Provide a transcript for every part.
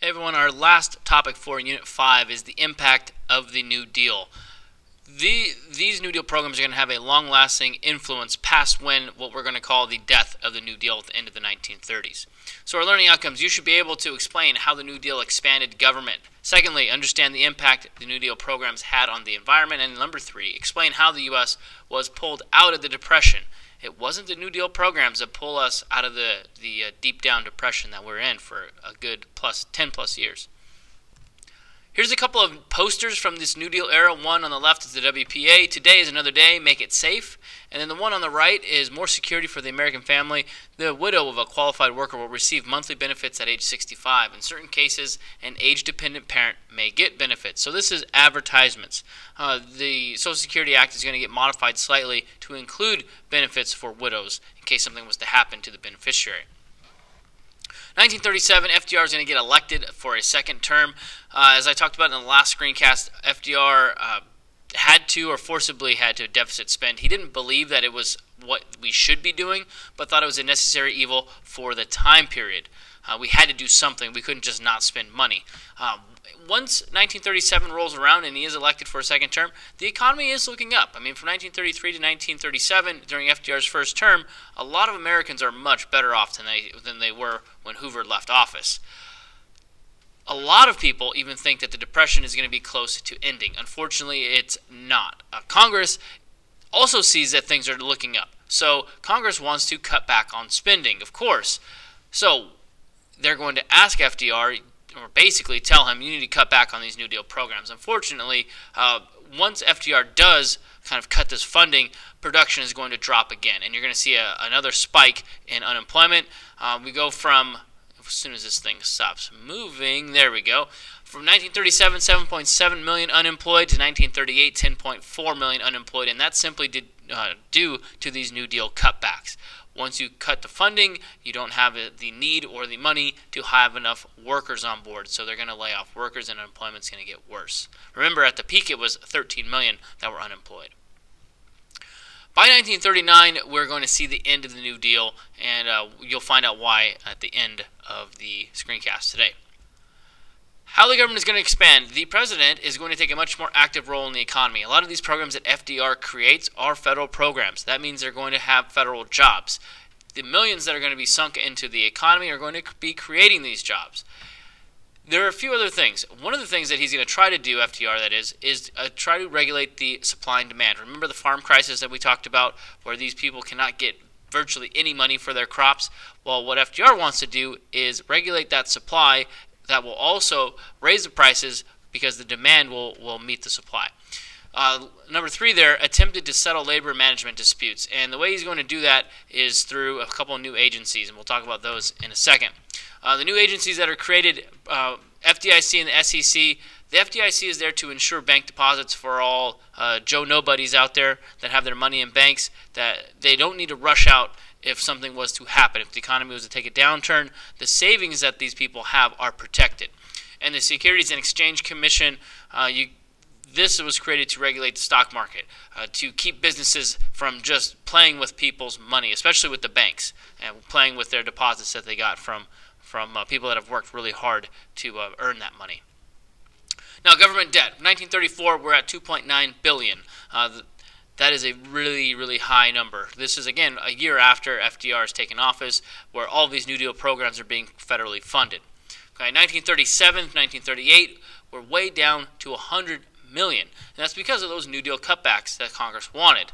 Hey everyone, our last topic for Unit 5 is the impact of the New Deal. These New Deal programs are going to have a long-lasting influence past what we're going to call the death of the New Deal at the end of the 1930s. So our learning outcomes, you should be able to explain how the New Deal expanded government. Secondly, understand the impact the New Deal programs had on the environment. And number 3, explain how the U.S. was pulled out of the Depression. It wasn't the New Deal programs that pull us out of the deep down depression that we're in for a good 10 plus years. Here's a couple of posters from this New Deal era. One on the left is the WPA, Today is Another Day, Make It Safe. And then the one on the right is More Security for the American Family. The widow of a qualified worker will receive monthly benefits at age 65. In certain cases, an age-dependent parent may get benefits. So this is advertisements. The Social Security Act is going to get modified slightly to include benefits for widows in case something was to happen to the beneficiary. 1937, FDR is going to get elected for a second term. As I talked about in the last screencast, FDR had to or forcibly had to deficit spend. He didn't believe that it was what we should be doing, but thought it was a necessary evil for the time period. We had to do something. We couldn't just not spend money. Once 1937 rolls around and he is elected for a second term, the economy is looking up. I mean, from 1933 to 1937, during FDR's first term, a lot of Americans are much better off than they were when Hoover left office. A lot of people even think that the Depression is going to be close to ending. Unfortunately, it's not. Congress also sees that things are looking up. So Congress wants to cut back on spending, of course. So they're going to ask FDR, or basically tell him, you need to cut back on these New Deal programs. Unfortunately, once FDR does kind of cut this funding, production is going to drop again, and you're going to see another spike in unemployment. We go from, as soon as this thing stops moving, there we go, from 1937, 7.7 million unemployed, to 1938, 10.4 million unemployed, and that's simply due to these New Deal cutbacks. Once you cut the funding, you don't have the need or the money to have enough workers on board, so they're going to lay off workers and unemployment's going to get worse. Remember, at the peak it was 13 million that were unemployed. By 1939, we're going to see the end of the New Deal, and you'll find out why at the end of the screencast today. How the government is going to expand. The president is going to take a much more active role in the economy. A lot of these programs that FDR creates are federal programs. That means they're going to have federal jobs. The millions that are going to be sunk into the economy are going to be creating these jobs. There are a few other things. One of the things that he's going to try to do, FDR that is try to regulate the supply and demand. Remember the farm crisis that we talked about, where these people cannot get virtually any money for their crops? Well, what FDR wants to do is regulate that supply. That will also raise the prices because the demand will meet the supply. Number 3 there, attempted to settle labor management disputes. And the way he's going to do that is through a couple of new agencies, and we'll talk about those in a second. The new agencies that are created, FDIC and the SEC. The FDIC is there to ensure bank deposits for all Joe Nobodies out there that have their money in banks, that they don't need to rush out if something was to happen. If the economy was to take a downturn, the savings that these people have are protected. And the Securities and Exchange Commission, this was created to regulate the stock market, to keep businesses from just playing with people's money, especially with the banks, and playing with their deposits that they got from people that have worked really hard to earn that money. Now, government debt. 1934, we're at $2.9 billion. That is a really, really high number. This is, again, a year after FDR has taken office, where all these New Deal programs are being federally funded. Okay, 1937, 1938, we're way down to $100 million. And that's because of those New Deal cutbacks that Congress wanted.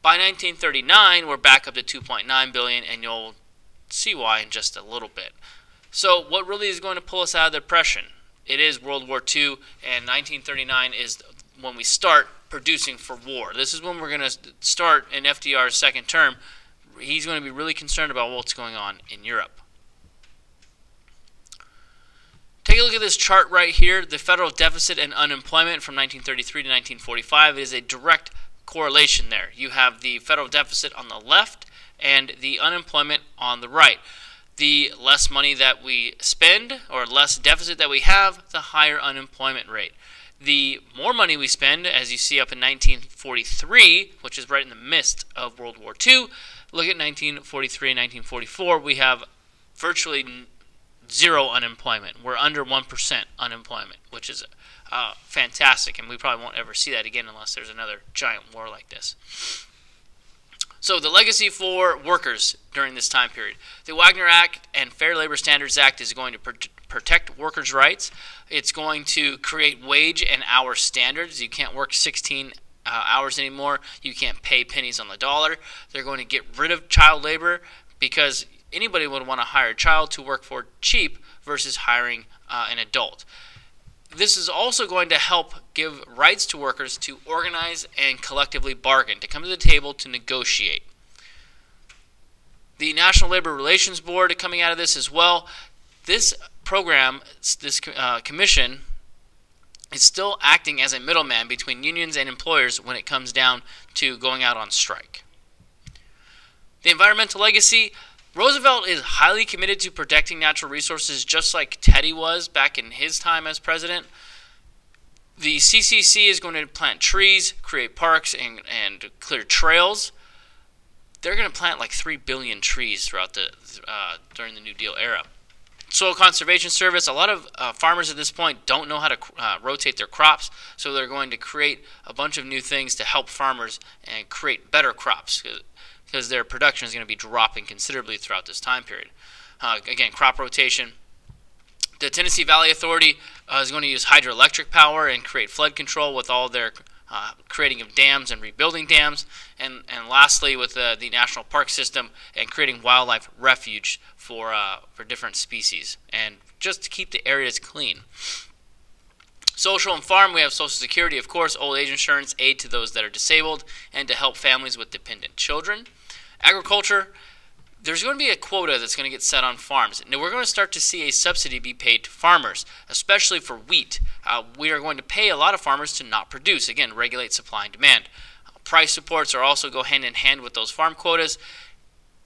By 1939, we're back up to $2.9 billion, and you'll see why in just a little bit. So what really is going to pull us out of the Depression? It is World War II, and 1939 is when we start producing for war. This is when we're going to start in FDR's second term. He's going to be really concerned about what's going on in Europe. Take a look at this chart right here. The federal deficit and unemployment from 1933 to 1945 is a direct correlation there. You have the federal deficit on the left and the unemployment on the right. The less money that we spend, or less deficit that we have, the higher unemployment rate. The more money we spend, as you see up in 1943, which is right in the midst of World War II, look at 1943 and 1944, we have virtually zero unemployment. We're under 1% unemployment, which is fantastic, and we probably won't ever see that again unless there's another giant war like this. So the legacy for workers during this time period. The Wagner Act and Fair Labor Standards Act is going to protect workers' rights. It's going to create wage and hour standards. You can't work 16 hours anymore. You can't pay pennies on the dollar. They're going to get rid of child labor because anybody would want to hire a child to work for cheap versus hiring an adult. This is also going to help give rights to workers to organize and collectively bargain, to come to the table to negotiate. The National Labor Relations Board coming out of this as well. This program, this commission, is still acting as a middleman between unions and employers when it comes down to going out on strike. The environmental legacy. Roosevelt is highly committed to protecting natural resources, just like Teddy was back in his time as president. The CCC is going to plant trees, create parks, and clear trails. They're going to plant like 3 billion trees throughout during the New Deal era. Soil Conservation Service, a lot of farmers at this point don't know how to rotate their crops, so they're going to create a bunch of new things to help farmers and create better crops, because their production is going to be dropping considerably throughout this time period. Again, crop rotation. The Tennessee Valley Authority is going to use hydroelectric power and create flood control with all their creating of dams and rebuilding dams. And lastly, with the National Park System and creating wildlife refuge for different species and just to keep the areas clean. Social and farm, we have Social Security, of course, old age insurance, aid to those that are disabled, and to help families with dependent children. Agriculture, there's going to be a quota that's going to get set on farms. Now, we're going to start to see a subsidy be paid to farmers, especially for wheat. We are going to pay a lot of farmers to not produce. Again, regulate supply and demand. Price supports are also go hand in hand with those farm quotas.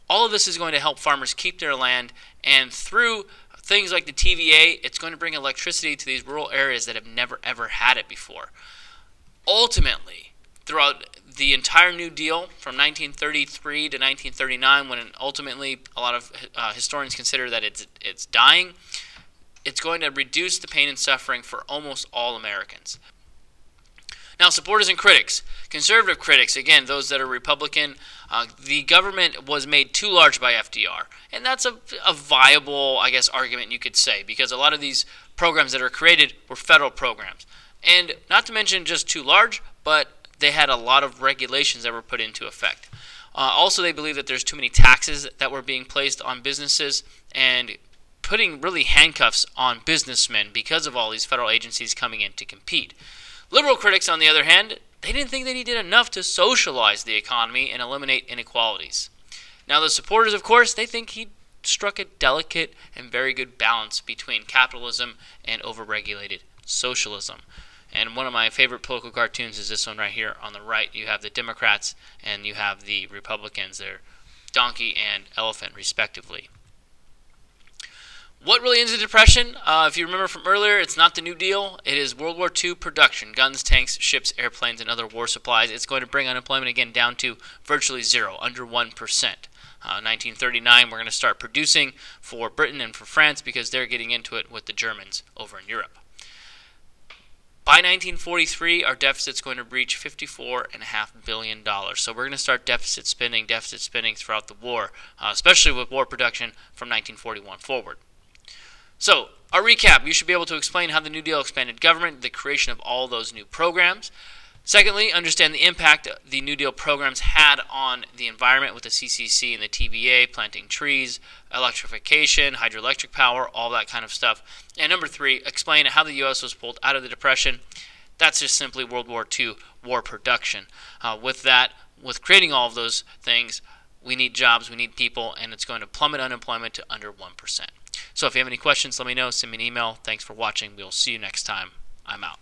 All of this is going to help farmers keep their land, and through things like the TVA, it's going to bring electricity to these rural areas that have never ever had it before. Ultimately, throughout the entire New Deal from 1933 to 1939, when ultimately a lot of historians consider that it's dying, it's going to reduce the pain and suffering for almost all Americans. Now, supporters and critics. Conservative critics, again, those that are Republican, the government was made too large by FDR. And that's a viable, I guess, argument you could say, because a lot of these programs that are created were federal programs. And not to mention just too large, but they had a lot of regulations that were put into effect. Also, they believe that there's too many taxes that were being placed on businesses and putting really handcuffs on businessmen because of all these federal agencies coming in to compete. Liberal critics, on the other hand, they didn't think that he did enough to socialize the economy and eliminate inequalities. Now, the supporters, of course, they think he struck a delicate and very good balance between capitalism and overregulated socialism. And one of my favorite political cartoons is this one right here on the right. You have the Democrats and you have the Republicans. They're donkey and elephant, respectively. What really ends the Depression? If you remember from earlier, it's not the New Deal. It is World War II production, guns, tanks, ships, airplanes, and other war supplies. It's going to bring unemployment again down to virtually zero, under 1%. 1939, we're going to start producing for Britain and for France because they're getting into it with the Germans over in Europe. By 1943, our deficit's going to reach $54.5 billion. So we're going to start deficit spending throughout the war, especially with war production from 1941 forward. So, our recap, you should be able to explain how the New Deal expanded government, the creation of all those new programs. Secondly, understand the impact the New Deal programs had on the environment with the CCC and the TVA, planting trees, electrification, hydroelectric power, all that kind of stuff. And number three, explain how the U.S. was pulled out of the Depression. That's just simply World War II war production. With creating all of those things, we need jobs, we need people, and it's going to plummet unemployment to under 1%. So if you have any questions, let me know. Send me an email. Thanks for watching. We'll see you next time. I'm out.